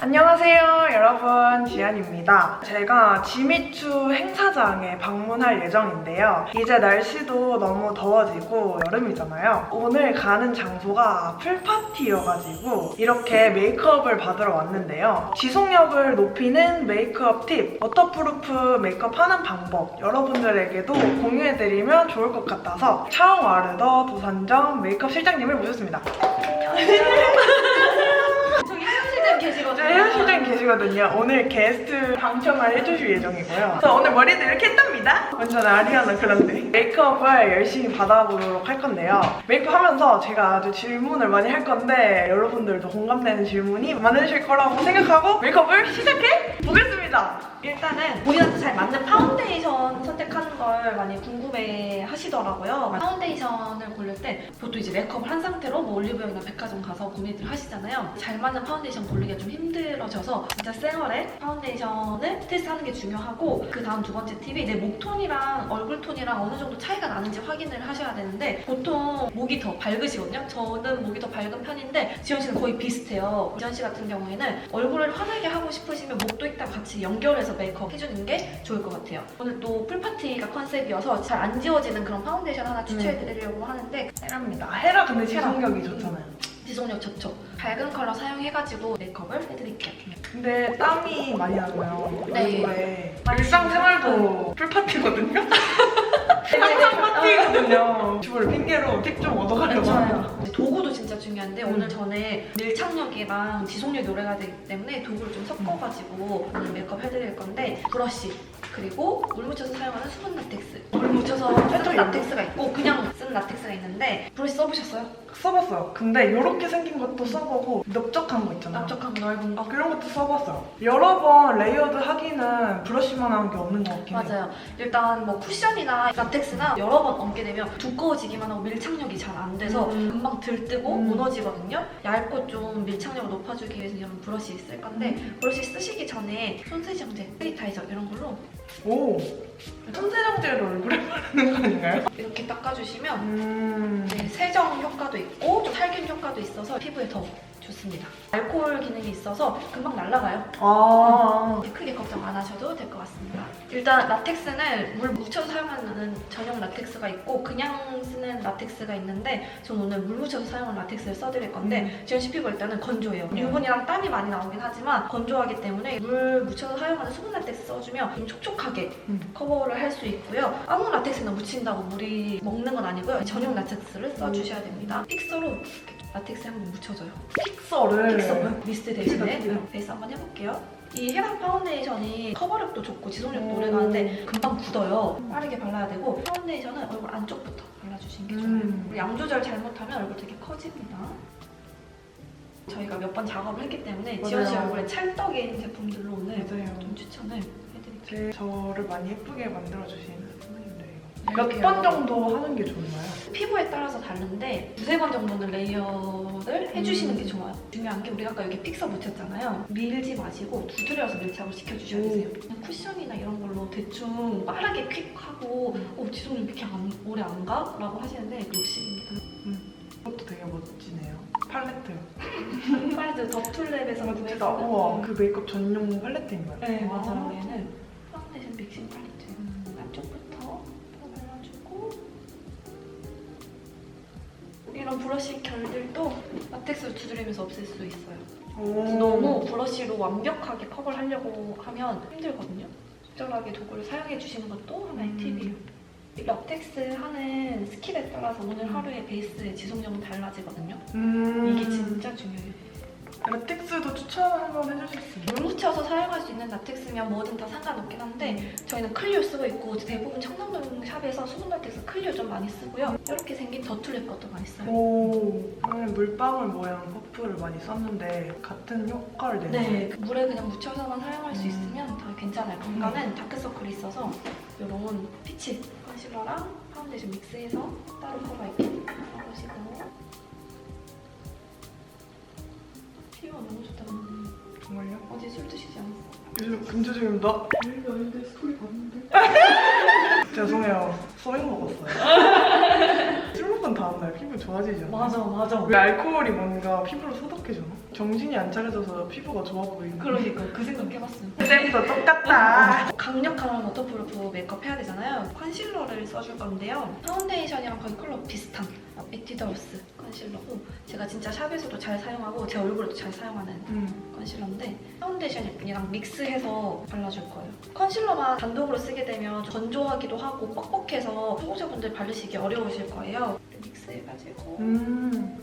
안녕하세요 여러분, 지안입니다. 제가 지미추 행사장에 방문할 예정인데요. 이제 날씨도 너무 더워지고 여름이잖아요. 오늘 가는 장소가 풀파티여가지고 이렇게 메이크업을 받으러 왔는데요. 지속력을 높이는 메이크업 팁, 워터프루프 메이크업 하는 방법 여러분들에게도 공유해드리면 좋을 것 같아서 차옹와르더 도산정 메이크업 실장님을 모셨습니다. 헤어실장 계시거든요. 오늘 게스트 방청을 해주실 예정이고요. 저 오늘 머리도 이렇게 했답니다. 완전 아리아나 그란데. 메이크업을 열심히 받아보도록 할 건데요. 메이크업 하면서 제가 아주 질문을 많이 할 건데 여러분들도 공감되는 질문이 많으실 거라고 생각하고 메이크업을 시작해 보겠습니다. 일단은 본인한테 잘 맞는 파운데이션 선택하는 걸 많이 궁금해 하시더라고요. 파운데이션을 고를 때 보통 이제 메이크업을 한 상태로 뭐 올리브영이나 백화점 가서 고민들 하시잖아요. 잘 맞는 파운데이션 고르기가 좀 힘들어져서 진짜 쌩얼에 파운데이션을 테스트하는 게 중요하고, 그 다음 두 번째 팁이 내 목톤이랑 얼굴톤이랑 어느 정도 차이가 나는지 확인을 하셔야 되는데, 보통 목이 더 밝으시거든요. 저는 목이 더 밝은 편인데 지연 씨는 거의 비슷해요. 지연 씨 같은 경우에는 얼굴을 환하게 하고 싶으시면 목도 일단 같이 연결해서 메이크업 해주는 게 좋을 것 같아요. 오늘 또 풀파티가 컨셉이어서 잘 안 지워지는 그런 파운데이션 하나 추천해드리려고 하는데, 헤라입니다. 헤라 근데 지속력이 좋잖아요. 지속력 좋죠. 밝은 컬러 사용해가지고 메이크업을 해드릴게요. 근데 땀이 많이 나고요. 네. 얼굴에. 일상생활도 풀파티거든요? 항상 파티거든요. 주부를 핑계로 팁 좀 얻어가려고 합니다. 도구도 진짜 중요한데 오늘 전에 밀착력이랑 지속력이 오래 가야 되기 때문에 도구를 좀 섞어가지고 오늘 메이크업 해드릴 건데, 브러쉬 그리고 물 묻혀서 사용하는 수분 라텍스, 물 묻혀서 쓰는 라텍스가 있고 그냥 쓰는 라텍스가 있는데, 브러쉬 써보셨어요? 써봤어요. 근데 이렇게 생긴 것도 써보고 넓적한 거 있잖아요. 넓적한 넓은 거. 그런 것도 써봤어요. 여러 번 레이어드 하기는 브러쉬만 한 게 없는 것 같긴 해요. 맞아요. 일단 뭐 쿠션이나 라텍스나 여러 번 얹게 되면 두꺼워지기만 하고 밀착력이 잘 안 돼서 금방 들뜨고 무너지거든요. 얇고 좀 밀착력을 높아주기 위해서 이런 브러쉬 쓸 건데, 브러쉬 쓰시기 전에 손세정제, 세니타이저 이런 걸로 손세정제를 얼굴에 바르는 거 아닌가요? 이렇게 닦아주시면 네, 세정 효과도 있고 좀 살균 효과도 있어서 피부에 더 좋습니다. 알코올 기능이 있어서 금방 날아가요. 크게 걱정 안 하셔도 될 것 같습니다. 일단 라텍스는 물 묻혀서 사용하는 전용 라텍스가 있고 그냥 쓰는 라텍스가 있는데, 저는 오늘 물 묻혀서 사용하는 라텍스를 써드릴 건데 지연 씨 피부 일단은 건조해요. 유분이랑 땀이 많이 나오긴 하지만 건조하기 때문에 물 묻혀서 사용하는 수분 라텍스 써주면 좀 촉촉하게 커버를 할 수 있고요. 아무 라텍스나 묻힌다고 물이 먹는 건 아니고요. 전용 라텍스를 써주셔야 됩니다. 픽서로 라텍스 한번 묻혀줘요. 픽서를? 미스트 대신에 베이스 한번 해볼게요. 이 헤라 파운데이션이 커버력도 좋고 지속력도 오래 가는데 금방 굳어요. 빠르게 발라야 되고, 파운데이션은 얼굴 안쪽부터 발라주시는 게 좋아요. 양 조절 잘못하면 얼굴 되게 커집니다. 저희가 몇 번 작업을 했기 때문에 지연 씨 얼굴에 찰떡인 제품들로 오늘 좀 추천을 해드릴게요. 저를 많이 예쁘게 만들어주시는 선생님들이에요. 몇 번 정도 하는 게 좋나요? 피부에 따라서 다른데 두세 번 정도는 레이어를 해주시는 게 좋아요. 중요한 게 우리가 아까 여기 픽서 묻혔잖아요. 밀지 마시고 두드려서 밀착을 시켜주셔야 되세요. 그냥 쿠션이나 이런 걸로 대충 빠르게 퀵하고 지속력 이렇게 오래 안 가? 라고 하시는데 욕심입니다. 이것도 되게 멋지네요. 팔레트. 팔레트 더툴랩에서 멋지다. 우와, 그 메이크업 전용 팔레트인가요? 네, 맞아요. 얘는 파운데이션 믹싱 팔레트. 안쪽부터 발라주고, 이런 브러쉬 결들도 라텍스를 두드리면서 없앨 수 있어요. 너무 브러쉬로 완벽하게 커버를 하려고 하면 힘들거든요. 적절하게 도구를 사용해 주시는 것도 하나의 팁이에요. 라텍스 하는 스킬에 따라서 오늘 하루의 베이스의 지속력은 달라지거든요. 이게 진짜 중요해요. 라텍스도 추천 한번 해주실 수 있나요? 물 묻혀서 사용할 수 있는 라텍스면 뭐든 다 상관없긴 한데 저희는 클리오 쓰고 있고 대부분 청담동 샵에서 수분 라텍스 클리오 좀 많이 쓰고요. 이렇게 생긴 더툴랩 것도 많이 써요. 저는 물방울 모양 퍼프를 많이 썼는데 같은 효과를 내나요? 네, 물에 그냥 묻혀서만 사용할 수 있으면 다 괜찮아요. 건강은 다크서클이 있어서 이런 피치 컨실러랑 파운데이션 믹스해서 따로 커버할게 해보시고. 피부가 너무 좋다. 정말요? 어제 술 드시지 않았어? 요즘 금주 중입니다. 아닌데 스토리 봤는데 죄송해요. 소맥 먹었어요. 술 먹은 다음날 피부 좋아지지 않아? 맞아. 왜 알코올이 뭔가 피부를 소독해주나? 정신이 안 차려져서 피부가 좋아 보이는. 그러니까 그 생각 해봤어요. 그때부터 똑같다. 강력한 워터프루프 메이크업 해야 되잖아요. 컨실러를 써줄 건데요. 파운데이션이랑 거의 컬러 비슷한 에뛰드하우스 컨실러고 제가 진짜 샵에서도 잘 사용하고 제 얼굴에도 잘 사용하는 컨실러인데 파운데이션이랑 믹스해서 발라줄 거예요. 컨실러만 단독으로 쓰게 되면 건조하기도 하고 뻑뻑해서 초보자분들 바르시기 어려우실 거예요. 믹스해가지고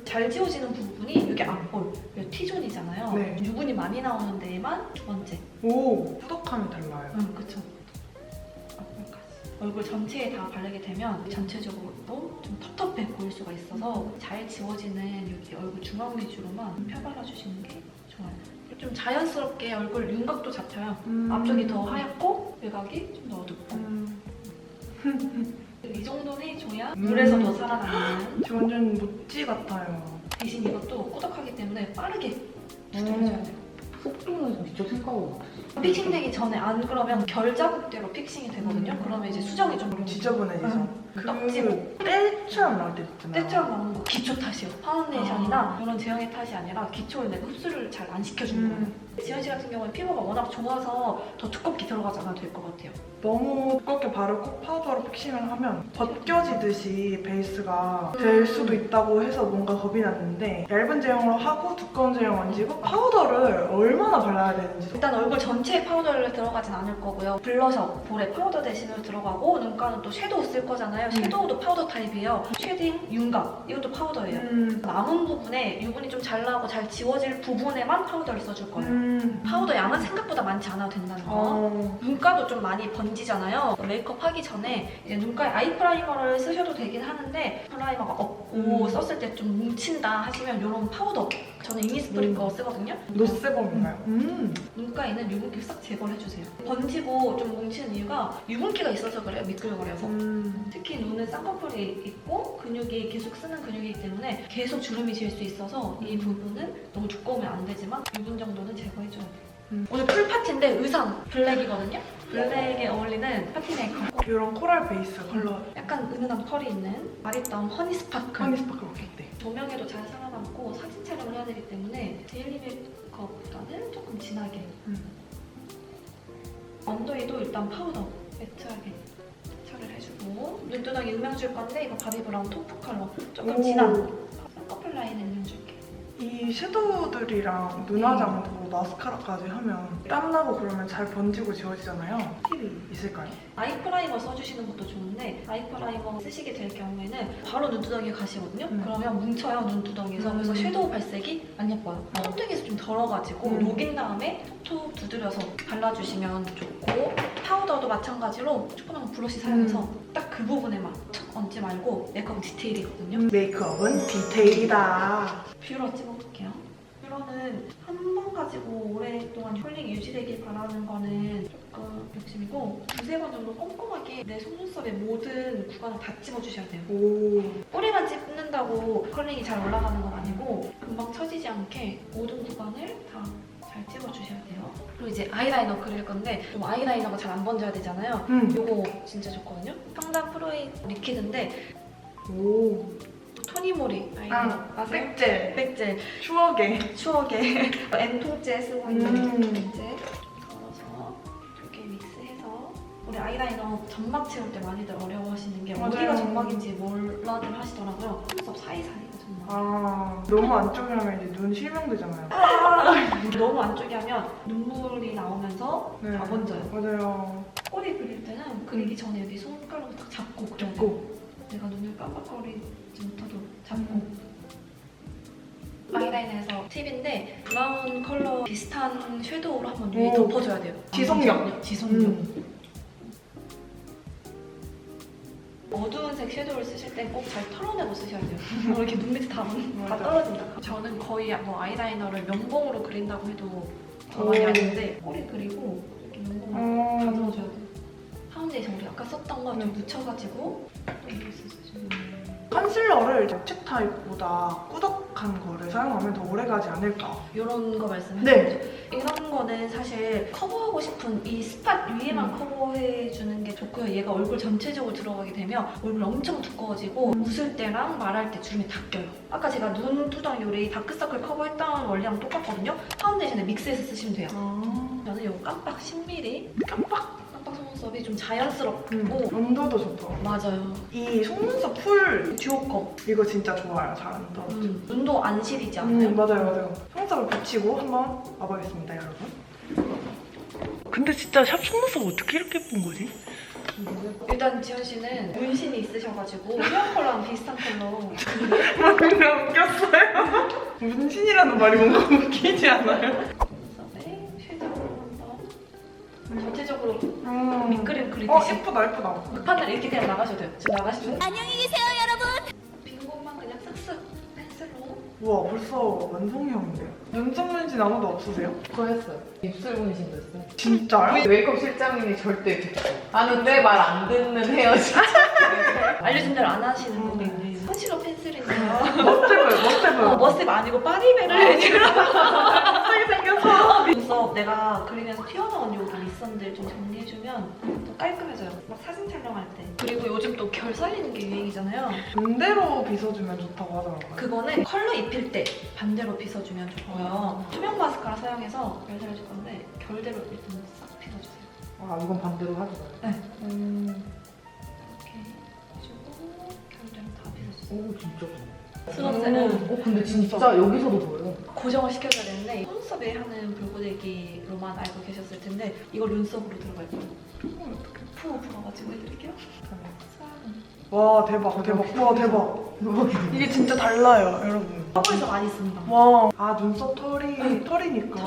잘 지워지는 부분이 여기 앞볼, 여기 T존이잖아요. 네. 유분이 많이 나오는 데에만 두 번째. 오, 후덕하면 달라요. 그쵸. 앞볼까지. 얼굴 전체에 다 바르게 되면 전체적으로 좀 텁텁해 보일 수가 있어서 잘 지워지는 여기 얼굴 중앙 위주로만 펴발라주시는 게 좋아요. 그리고 좀 자연스럽게 얼굴 윤곽도 잡혀요. 앞쪽이 더 하얗고 외곽이 좀 더 어둡고. 이 정도는 해줘야 물에서 더 살아남는. 저 완전 모찌 같아요. 대신 이것도 꾸덕하기 때문에 빠르게 두드려줘야 돼요. 속도는 미처 생각하고 픽싱되기 전에 안 그러면 결 자국대로 픽싱이 되거든요. 그러면 이제 수정이 좀 어려워요. 지저분해지죠. 떡지고 때처럼 나올 때 있잖아요. 때처럼 나오는 거 기초 탓이요. 파운데이션이나 이런 제형의 탓이 아니라 기초를 내가 흡수를 잘 안 시켜주는 거예요. 지현 씨 같은 경우는 피부가 워낙 좋아서 더 두껍게 들어가지 않아도 될 것 같아요. 너무 두껍게 바르고 파우더로 픽싱을 하면 벗겨지듯이 베이스가 될 수도 있다고 해서 뭔가 겁이 났는데 얇은 제형으로 하고 두꺼운 제형 얹고 파우더를 얼마나 발라야 되는지. 일단 얼굴 전체에 파우더를 들어가진 않을 거고요. 블러셔, 볼에 파우더 대신으로 들어가고 눈가는 또 섀도우 쓸 거잖아요. 섀도우도 파우더 타입이에요. 쉐딩, 윤곽 이것도 파우더예요. 남은 부분에 유분이 좀 잘 나고 잘 지워질 부분에만 파우더를 써줄 거예요. 파우더 양은 생각보다 많지 않아도 된다는 거. 눈가도 좀 많이 번지잖아요. 메이크업 하기 전에 이제 눈가에 아이 프라이머를 쓰셔도 되긴 하는데 프라이머가 없고 썼을 때 좀 뭉친다 하시면 이런 파우더 저는 이니스프리 거 쓰거든요. 노세범인가요? 눈가에 있는 유분기 싹 제거를 해주세요. 번지고 좀 뭉치는 이유가 유분기가 있어서 그래요. 미끌거려서. 특히 눈은 쌍꺼풀이 있고 근육이 계속 쓰는 근육이기 때문에 계속 주름이 질 수 있어서 이 부분은 너무 두꺼우면 안 되지만 유분 정도는 제거해줘야 돼요. 오늘 풀파티인데 의상 블랙이거든요. 블랙에 어울리는 파티 메이크업. 이런 코랄 베이스 컬러 약간 은은한 펄이 있는 아리따운 허니 스파클. 허니 스파클 어때? 조명에도 잘 살아남고 사진 촬영을 해야 되기 때문에 데일리 메이크업보다는 조금 진하게. 언더에도 일단 파우더 매트하게 처리를 해주고 눈두덩이 음영 줄 건데 이거 바비 브라운 토프 컬러 조금 진한 쌍꺼풀 라인 음영 줄게. 이 섀도우들이랑 눈화장도 마스카라까지 하면 땀나고 그러면 잘 번지고 지워지잖아요. 팁이 있을까요? 아이 프라이머 써주시는 것도 좋은데 아이 프라이머 쓰시게 될 경우에는 바로 눈두덩이에 가시거든요. 그러면 뭉쳐요 눈두덩이에서. 그래서 섀도우 발색이 안 예뻐요. 콧등에서 좀 덜어가지고 녹인 다음에 톡톡 두드려서 발라주시면 좋고 파우더도 마찬가지로 조그만 브러쉬 사용해서 딱 그 부분에만 척 얹지 말고 메이크업 디테일이거든요. 메이크업은 디테일이다. 뷰러 찍어볼게요. 뷰러는 한 번 가지고 오랫동안 컬링이 유지되길 바라는 거는 조금 욕심이고 두세 번 정도 꼼꼼하게 내 속눈썹의 모든 구간을 다 찝어주셔야 돼요. 오. 뿌리만 찝는다고 컬링이 잘 올라가는 건 아니고 금방 처지지 않게 모든 구간을 다 잘 찝어주셔야 돼요. 그리고 이제 아이라이너 그릴 건데 좀 아이라이너가 잘 안 번져야 되잖아요. 요거 진짜 좋거든요. 평단 프로이 리퀴드인데 오. 토니모리 아이라이너 아세요? 백젤. 백젤 추억의. N통째 쓰고 있는 백젤 걸어서 이렇게 믹스해서 우리 아이라이너 점막 채울 때 많이들 어려워하시는 게 맞아요. 어디가 점막인지 몰라들 하시더라고요. 속눈썹 사이사이가 점막. 아, 너무 안쪽에 하면 이제 눈 실명되잖아요. 너무 안쪽에 하면 눈물이 나오면서 네. 다 번져요. 맞아요. 꼬리 그릴 때는 그리기 전에 여기 손가락으로 딱 잡고 그려야 돼요. 고. 내가 눈을 깜빡거리지 못하도록 잡고. 아이라이너에서 팁인데 브라운 컬러 비슷한 섀도우로 한번 위에 오. 덮어줘야 돼요. 지속력. 지속력. 어두운 색 섀도우를 쓰실 땐 꼭 잘 털어내고 쓰셔야 돼요. 이렇게 눈 밑에 다 맞아. 떨어진다. 저는 거의 뭐 아이라이너를 면봉으로 그린다고 해도 더 많이 하는데 꼬리 그리고 이렇게 면봉으로 다 들어줘야 돼요. 파운데이션 우리가 아까 썼던 거 좀 묻혀가지고 이렇게 쓰셔주세요. 컨실러를 립스틱 타입보다 꾸덕한 거를 사용하면 더 오래가지 않을까. 이런 거 말씀하시는 네. 거죠? 이런 거는 사실 커버하고 싶은 이 스팟 위에만 커버해주는 게 좋고요. 얘가 얼굴 전체적으로 들어가게 되면 얼굴이 엄청 두꺼워지고 웃을 때랑 말할 때 주름이 다 껴요. 아까 제가 눈두덩 요리 다크서클 커버했던 원리랑 똑같거든요. 파운데이션에 믹스해서 쓰시면 돼요. 저는 이 깜빡 10mm 깜빡 속눈썹이 좀 자연스럽고 온도도 좋더라고요. 맞아요. 이 속눈썹 풀 듀오 거. 이거 진짜 좋아요. 잘한다. 눈도 안 시리지 않아요? 맞아요. 속눈썹을 붙이고 한번 와보겠습니다, 여러분. 근데 진짜 샵 속눈썹 어떻게 이렇게 예쁜 거지? 일단 지현 씨는 문신이 있으셔가지고 헤어 컬러랑 비슷한 컬러. 그냥 웃겼어요. 문신이라는 말이 뭔가 웃기지 않아요? 눈썹에 쉐딩으로 한번 전체적으로 밑그림 그리듯이 예쁘다. 급한날 이렇게 그냥 나가셔도 돼요. 지금 나가시죠? 안녕히 계세요 여러분. 빈 곳만 그냥 쓱쓱 펜슬로. 우와, 벌써 완성형인데요? 눈썹 문신 아무도 없으세요? 그거 했어요. 입술 문신도 했어요. 진짜요? 메이크업 실장님이 절대 이렇게 하는데 말 안 듣는 헤어 진짜. 알려준 대로 안 하시는 분이 컨실러 펜슬인데요. 멋대보여. 머스텝 아니고 파리베를 해주라고 갑자기 생겨서. 눈썹 내가 그리면서 튀어나온 여기 있었는데 좀 정리해주면 더 깔끔해져요. 막 사진 촬영할 때. 그리고 요즘 또 결 살리는 게 유행이잖아요. 반대로 빗어주면 좋다고 하더라고요. 그거는 컬러 입힐 때 반대로 빗어주면 좋고요. 투명 마스카라 사용해서 결 살려줄 건데 결대로 일단 싹 빗어주세요. 아 이건 반대로 하지 마요. 네. 이렇게 해주고 결대로 다 빗어주세요. 오 진짜 좋아. 수납세는 근데 진짜 여기서도 보여요. 고정을 시켜줘야 되는데 속눈썹에 하는 불고데기로만 알고 계셨을 텐데 이걸 눈썹으로 들어갈 거예요. 푸 불어가지고 해드릴게요. 와, 대박. 와, 대박. 이게 진짜 달라요, 여러분. 커버에서 많이 씁니다. 와, 눈썹 털이니까. 털이니까.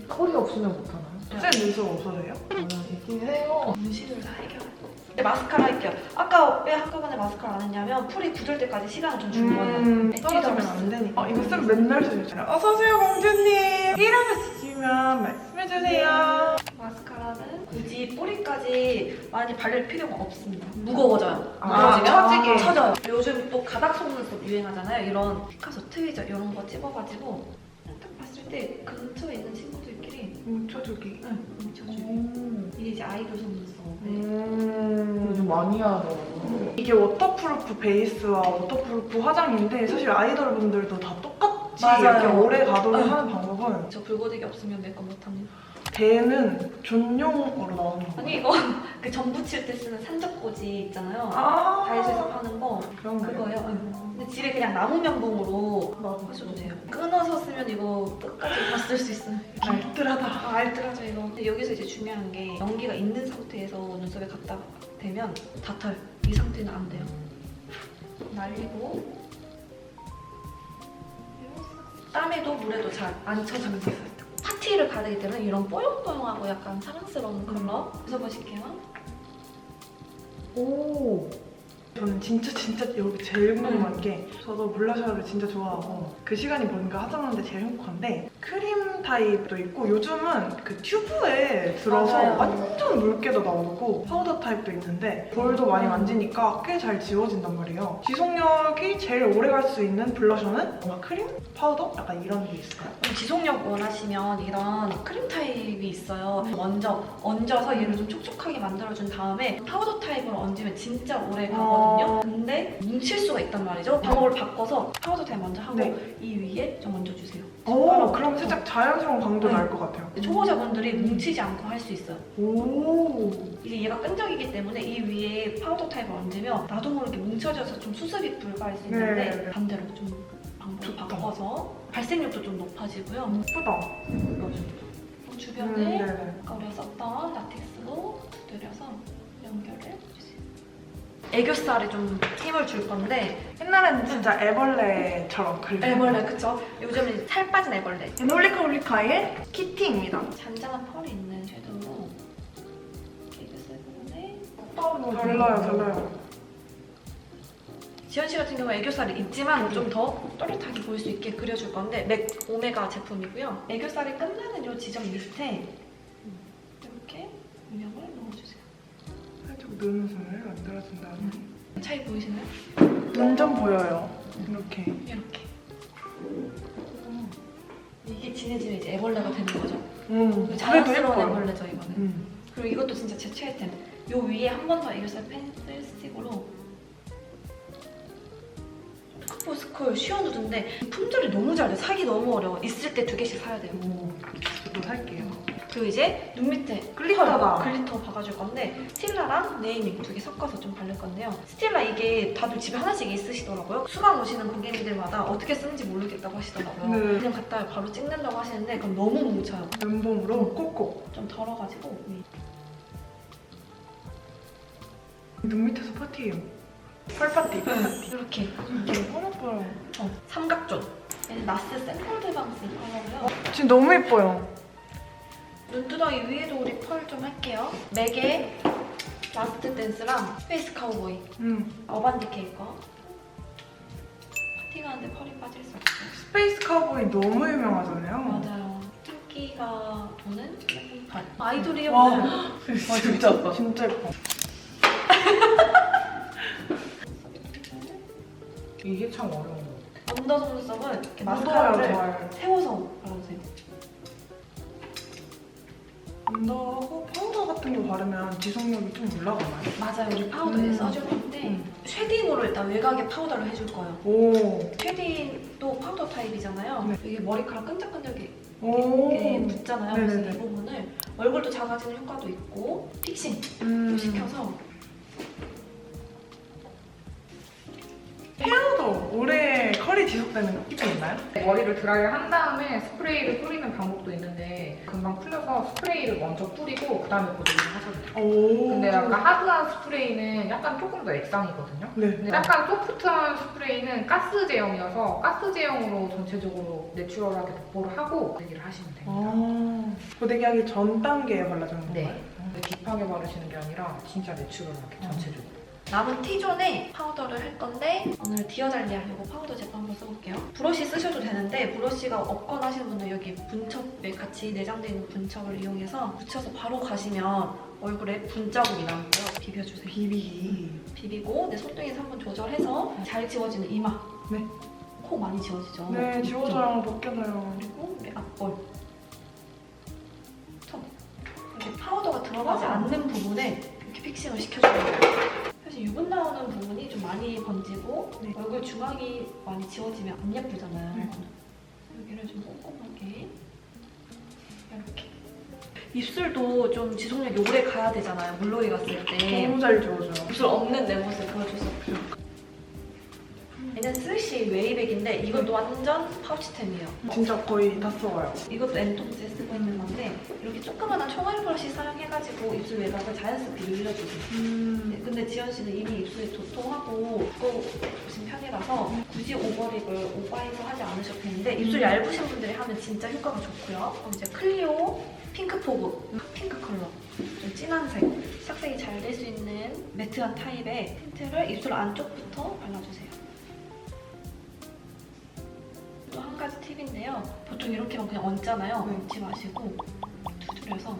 털이 없으면 못하나요? 쌤 눈썹 없어져요? 저는 있긴 해요. 문신을 다 해결할 거예요. 네, 마스카라 할게요. 아까 왜 한꺼번에 마스카라 안 했냐면 풀이 굳을 때까지 시간을 좀 준 거예요. 떨어지면 안 되니까. 이거 쌤 맨날 쓰시잖아요. 어서오세요, 공주님. 이름을 쓰시면 말씀해주세요. 마스카라는 굳이 뿌리까지 많이 바를 필요가 없습니다. 무거워져요. 아, 처지게. 처져요. 요즘 또 가닥 속눈썹 유행하잖아요. 이런 피카소, 트위저 이런 거 찝어가지고 딱 봤을 때 근처에 있는 친구들끼리 뭉쳐주기. 뭉쳐주고 이게 이제 아이돌 속눈썹. 요즘 많이 하더라고요. 이게 워터프루프 베이스와 워터프루프 화장인데 사실 아이돌분들도 다 똑같이 맞아요. 이렇게 오래 가도록 하는 방법은 저 불고데기 없으면 메이크업 못합니다. 배는 전용으로 나오는 거. 아니 이건 그 전 붙일 때 쓰는 산적꽂이 있잖아요. 아, 다이소에서 파는 거 그런 거예요. 그거예요. 근데 집에 그냥 나무 면봉으로 하셔도 돼요. 끊어서 쓰면 이거 끝까지 다 쓸 수 있어요. 알뜰하다. 알뜰하죠 이거. 근데 여기서 이제 중요한 게 연기가 있는 상태에서 눈썹에 갖다 대면 다 털. 이 상태는 안 돼요. 날리고 땀에도 물에도 잘 안 쳐집니다. 파티를 가르기 때문에 이런 뽀용뽀용하고 약간 사랑스러운 컬러 써보실게요. 오. 저는 진짜 여기 제일 궁금한 게 저도 블러셔를 진짜 좋아하고 그 시간이 뭔가 화장하는데 제일 행복한데 크림 타입도 있고 요즘은 그 튜브에 들어서 맞아요. 완전 묽게도 나오고 파우더 타입도 있는데 볼도 많이 만지니까 꽤 잘 지워진단 말이에요. 지속력이 제일 오래 갈 수 있는 블러셔는 뭔가 크림? 파우더? 약간 이런 게 있을까요? 지속력 원하시면 이런 크림 타입이 있어요. 먼저 얹어서 얘를 좀 촉촉하게 만들어준 다음에 파우더 타입으로 얹으면 진짜 오래 가거든요. 근데 뭉칠 수가 있단 말이죠. 방법을 바꿔서 파우더 타입 먼저 하고 네. 이 위에 좀 얹어주세요. 오, 그럼 살짝 자연스러운 광도 날 것 같아요. 초보자분들이 뭉치지 않고 할 수 있어요. 오. 이게 얘가 끈적이기 때문에 이 위에 파우더 타입을 얹으면 나도 모르게 뭉쳐져서 좀 수습이 불가할 수 있는데 네. 반대로 좀 방법을 좋다. 바꿔서 발색력도 좀 높아지고요. 예쁘다. 주변에 네네. 아까 우리가 썼던 라텍스로 두드려서 연결을 해주세요. 애교살에 좀 힘을 줄 건데 옛날에는 진짜 애벌레처럼 그리고 애벌레 그쵸? 요즘은 살 빠진 애벌레. 홀리카홀리카의 키티입니다. 잔잔한 펄이 있는 섀도우로 이렇게 쓸 건데 달라요. 지현 씨 같은 경우는 애교살이 있지만 좀 더 또렷하게 보일 수 있게 그려줄 건데 맥 오메가 제품이고요. 애교살이 끝나는 이 지점 밑에 이렇게 음영을 넣어주세요. 살짝 눈웃음을 만들어준다는. 차이 보이시나요? 완전 보여요. 이렇게. 이렇게. 이게 진해지면 이제 애벌레가 되는 거죠. 그래도 자연스러운 예뻐요. 애벌레죠 이거는. 그리고 이것도 진짜 제 최애템. 요 위에 한 번 더 이것을 펜슬 스틱으로 스콜 쉬어 누드인데 품절이 너무 잘 돼. 사기 너무 어려워. 있을 때 2개씩 사야 돼요. 저도 살게요. 그리고 이제 눈 밑에 글리터다. 글리터 박아줄 건데 스틸라랑 네이밍 2개 섞어서 좀 바를 건데요. 스틸라 이게 다들 집에 하나씩 있으시더라고요. 수강 오시는 고객님들마다 어떻게 쓰는지 모르겠다고 하시더라고요. 네. 그냥 갖다 바로 찍는다고 하시는데 그럼 너무 뭉쳐요. 면봉으로 꼭꼭. 좀 덜어가지고 눈 밑에서 파티예요. 펄파티. 이렇게 너무 예뻐요. 삼각존. 얘는 나스 샘플드 방스 컬러고요. 지금 너무 예뻐요. 눈두덩이 위에도 우리 펄 좀 할게요. 맥의 라스트 댄스랑 스페이스 카우보이. 어반디케이 거. 파티 가는데 펄이 빠질 수 없어요. 스페이스 카우보이 너무 유명하잖아요. 맞아요. 인기가 도는 예쁜 펄. 아이돌이요. 와, 진짜 진짜 예뻐. 이게 참 어려운 거 같아. 언더 속눈썹은 이렇게 묻어요, 마스카라를 잘. 세워서 발라주세요. 언더하고 파우더 같은 거 바르면 지속력이 좀 올라가나요? 맞아요. 우리 파우더에 써줄 건데 쉐딩으로 일단 외곽에 파우더를 해줄 거예요. 오. 쉐딩도 파우더 타입이잖아요. 네. 이게 머리카락 끈적끈적이 오. 이렇게 붙잖아요. 그래서 네네네. 이 부분을 얼굴도 작아지는 효과도 있고 픽싱 좀 시켜서 헤어도 오래 컬이 지속되는 팁이 있나요? 머리를 드라이를 한 다음에 스프레이를 뿌리는 방법도 있는데 금방 풀려서 스프레이를 먼저 뿌리고 그 다음에 보정을 하셔도 돼요. 오. 근데 약간 하드한 스프레이는 약간 조금 더 액상이거든요. 네. 근데 약간 소프트한 스프레이는 가스 제형이어서 가스 제형으로 전체적으로 내추럴하게 도포를 하고 고데기를 하시면 됩니다. 아. 고데기하기 전 단계에 발라주는 건가요? 네. 근데 딥하게 바르시는 게 아니라 진짜 내추럴하게 전체적으로. 남은 T존에 파우더를 할 건데 오늘 디어달리아 이거 파우더 제품 한번 써볼게요. 브러쉬 쓰셔도 되는데 브러쉬가 없거나 하시는 분들 여기 분첩에 같이 내장되어 있는 분첩을 이용해서 묻혀서 바로 가시면 얼굴에 분자국이 나오고요. 비벼주세요. 비비고 내 손등에서 한번 조절해서 잘 지워지는 이마. 네. 코 많이 지워지죠. 네, 지워져요. 벗겨져요. 그리고 우리 앞볼. 턱. 이렇게 파우더가 들어가지 않는 부분에 이렇게 픽싱을 시켜줘요. 사실 유분 나오는 부분이 좀 많이 번지고 네. 얼굴 중앙이 많이 지워지면 안 예쁘잖아요. 네. 여기를 좀 꼼꼼하게 이렇게. 입술도 좀 지속력이 오래 가야 되잖아요. 물놀이 갔을 때. 너무 잘 지워져요. 입술 없는 내 모습 보여줄 수 없죠. 얘는 슬시 웨이백인데 이것도 완전 파우치템이에요. 진짜 거의 다 써요. 이것도 엔통제 쓰고 있는 건데 이렇게 조그마한 총알 브러쉬 사용해가지고 입술 외곽을 자연스럽게 늘려주세요. 네, 근데 지연 씨는 이미 입술이 도톰하고 두꺼우신 편이라서 굳이 오버립을 오버해서 하지 않으셔도 되는데 입술 얇으신 분들이 하면 진짜 효과가 좋고요. 그럼 이제 클리오 핑크 포그, 핑크 컬러, 좀 진한 색, 착색이 잘 될 수 있는 매트한 타입의 틴트를 입술 안쪽부터 발라주세요. 또 한 가지 팁인데요. 보통 이렇게만 그냥 얹잖아요. 네. 얹지 마시고 두드려서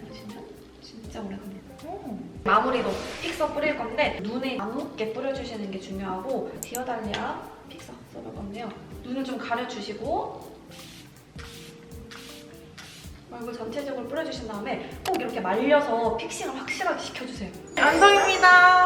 바르시면 진짜 오래 갑니다. 오. 마무리로 픽서 뿌릴 건데 눈에 안 묻게 뿌려주시는 게 중요하고 디어달리아 픽서 써볼 건데요. 눈을 좀 가려주시고 얼굴 전체적으로 뿌려주신 다음에 꼭 이렇게 말려서 픽싱을 확실하게 시켜주세요. 완성입니다.